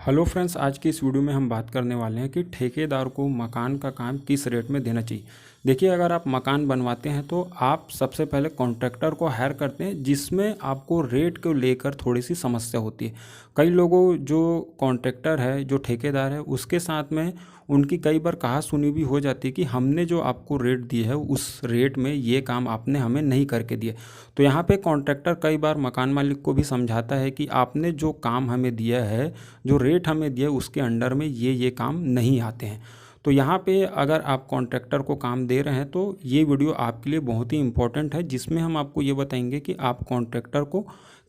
Hello friends, आज की इस वीडियो में हम बात करने वाले हैं कि ठेकेदार को मकान का काम किस रेट में देना चाहिए। देखिए, अगर आप मकान बनवाते हैं तो आप सबसे पहले कॉन्ट्रैक्टर को हायर करते हैं, जिसमें आपको रेट को लेकर थोड़ी सी समस्या होती है। कई लोगों जो कॉन्ट्रैक्टर है, जो ठेकेदार है, उसके साथ में उनकी कई बार कहा सुनी भी हो जाती है कि हमने जो आपको रेट दिया है उस रेट में ये काम आपने हमें नहीं करके दिया। तो यहाँ पे कॉन्ट्रैक्टर कई बार मकान मालिक को भी समझाता है कि आपने जो काम हमें दिया है, जो रेट हमें दिया उसके अंडर में ये काम नहीं आते हैं। तो यहाँ पे अगर आप कॉन्ट्रैक्टर को काम दे रहे हैं तो ये वीडियो आपके लिए बहुत ही इंपॉर्टेंट है, जिसमें हम आपको ये बताएंगे कि आप कॉन्ट्रैक्टर को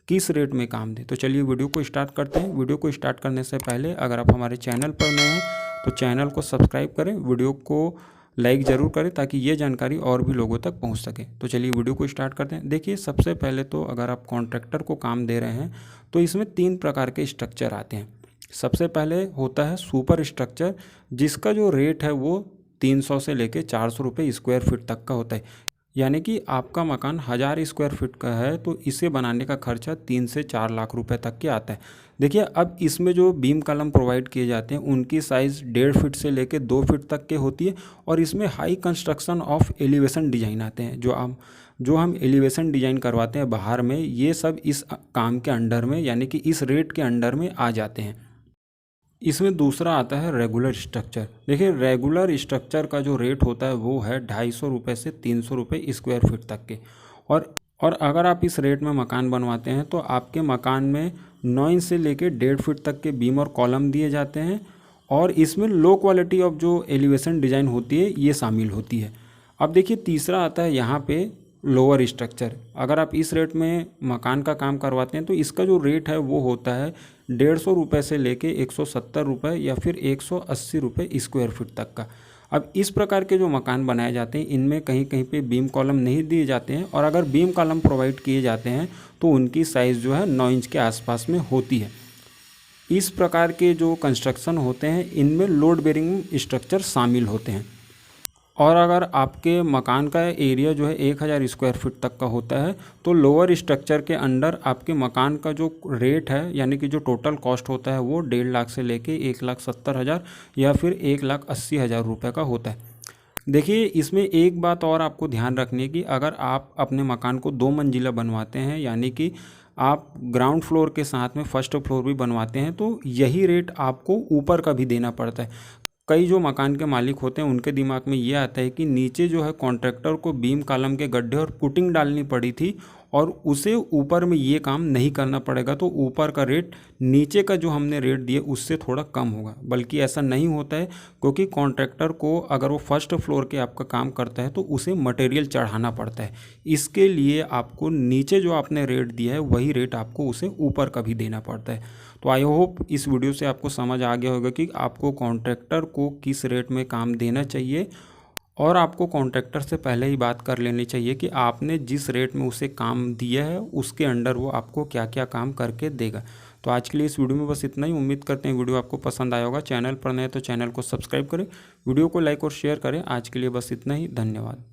किस रेट में काम दें। तो चलिए वीडियो को स्टार्ट करते हैं। वीडियो को स्टार्ट करने से पहले अगर आप हमारे चैनल पर नए हैं तो चैनल को सब्सक्राइब करें, वीडियो को लाइक ज़रूर करें ताकि ये जानकारी और भी लोगों तक पहुंच सके। तो चलिए वीडियो को स्टार्ट करते हैं। देखिए, सबसे पहले तो अगर आप कॉन्ट्रैक्टर को काम दे रहे हैं तो इसमें 3 प्रकार के स्ट्रक्चर आते हैं। सबसे पहले होता है सुपर स्ट्रक्चर, जिसका जो रेट है वो 300 से लेके 400 रुपये स्क्वायर फीट तक का होता है। यानी कि आपका मकान 1000 स्क्वायर फीट का है तो इसे बनाने का खर्चा 3 से 4 लाख रुपए तक के आता है। देखिए, अब इसमें जो बीम कॉलम प्रोवाइड किए जाते हैं उनकी साइज़ 1.5 फीट से लेकर 2 फीट तक के होती है। और इसमें high construction of elevation design आते हैं, जो हम एलिवेशन डिज़ाइन करवाते हैं बाहर में, ये सब इस काम के अंडर में, यानी कि इस रेट के अंडर में आ जाते हैं। इसमें दूसरा आता है रेगुलर स्ट्रक्चर। देखिए, रेगुलर स्ट्रक्चर का जो रेट होता है वो है 250 रुपये से 300 रुपये स्क्वायर फीट तक के। और अगर आप इस रेट में मकान बनवाते हैं तो आपके मकान में 9 इंच से लेकर 1.5 फीट तक के बीम और कॉलम दिए जाते हैं। और इसमें लो क्वालिटी ऑफ जो एलिवेशन डिज़ाइन होती है ये शामिल होती है। अब देखिए, तीसरा आता है यहाँ पे लोअर स्ट्रक्चर। अगर आप इस रेट में मकान का काम करवाते हैं तो इसका जो रेट है वो होता है 150 रुपये से लेके 170 रुपये या फिर 180 रुपये स्क्वायर फीट तक का। अब इस प्रकार के जो मकान बनाए जाते हैं इनमें कहीं कहीं पे बीम कॉलम नहीं दिए जाते हैं, और अगर बीम कॉलम प्रोवाइड किए जाते हैं तो उनकी साइज़ जो है 9 इंच के आसपास में होती है। इस प्रकार के जो कंस्ट्रक्शन होते हैं इनमें लोड बेरिंग स्ट्रक्चर शामिल होते हैं। और अगर आपके मकान का एरिया जो है 1000 स्क्वायर फीट तक का होता है तो लोअर स्ट्रक्चर के अंडर आपके मकान का जो रेट है, यानी कि जो टोटल कॉस्ट होता है वो 1.5 लाख से लेके 1,70,000 या फिर 1,80,000 रुपये का होता है। देखिए, इसमें एक बात और आपको ध्यान रखनी है कि अगर आप अपने मकान को 2 मंजिला बनवाते हैं, यानी कि आप ग्राउंड फ्लोर के साथ में फर्स्ट फ्लोर भी बनवाते हैं, तो यही रेट आपको ऊपर का भी देना पड़ता है। कई जो मकान के मालिक होते हैं उनके दिमाग में ये आता है कि नीचे जो है कॉन्ट्रैक्टर को बीम कॉलम के गड्ढे और पुटिंग डालनी पड़ी थी और उसे ऊपर में ये काम नहीं करना पड़ेगा, तो ऊपर का रेट नीचे का जो हमने रेट दिए उससे थोड़ा कम होगा। बल्कि ऐसा नहीं होता है, क्योंकि कॉन्ट्रैक्टर को अगर वो फर्स्ट फ्लोर के आपका काम करता है तो उसे मटेरियल चढ़ाना पड़ता है। इसके लिए आपको नीचे जो आपने रेट दिया है वही रेट आपको उसे ऊपर का भी देना पड़ता है। तो आई होप इस वीडियो से आपको समझ आ गया होगा कि आपको कॉन्ट्रैक्टर को किस रेट में काम देना चाहिए, और आपको कॉन्ट्रैक्टर से पहले ही बात कर लेनी चाहिए कि आपने जिस रेट में उसे काम दिया है उसके अंडर वो आपको क्या क्या काम करके देगा। तो आज के लिए इस वीडियो में बस इतना ही। उम्मीद करते हैं वीडियो आपको पसंद आया होगा। चैनल पर नए तो चैनल को सब्सक्राइब करें, वीडियो को लाइक और शेयर करें। आज के लिए बस इतना ही। धन्यवाद।